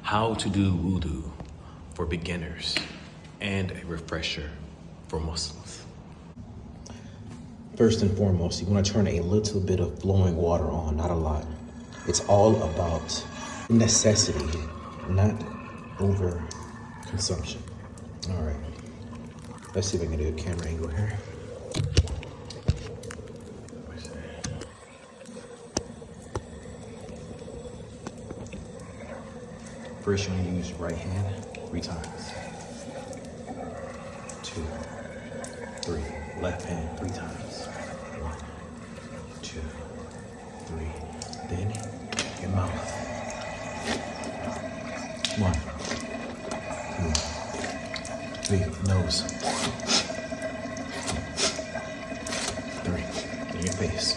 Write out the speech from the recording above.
how to do wudu for beginners and a refresher for Muslims. First and foremost, you want to turn a little bit of flowing water on, not a lot. It's all about necessity, not over consumption. All right, let's see if I can do a camera angle here. First, you're going to use your right hand 3 times. 2, 3. Left hand 3 times. 1, 2, 3. Then your mouth. 1, 2, 3. Nose. 3. Then your face.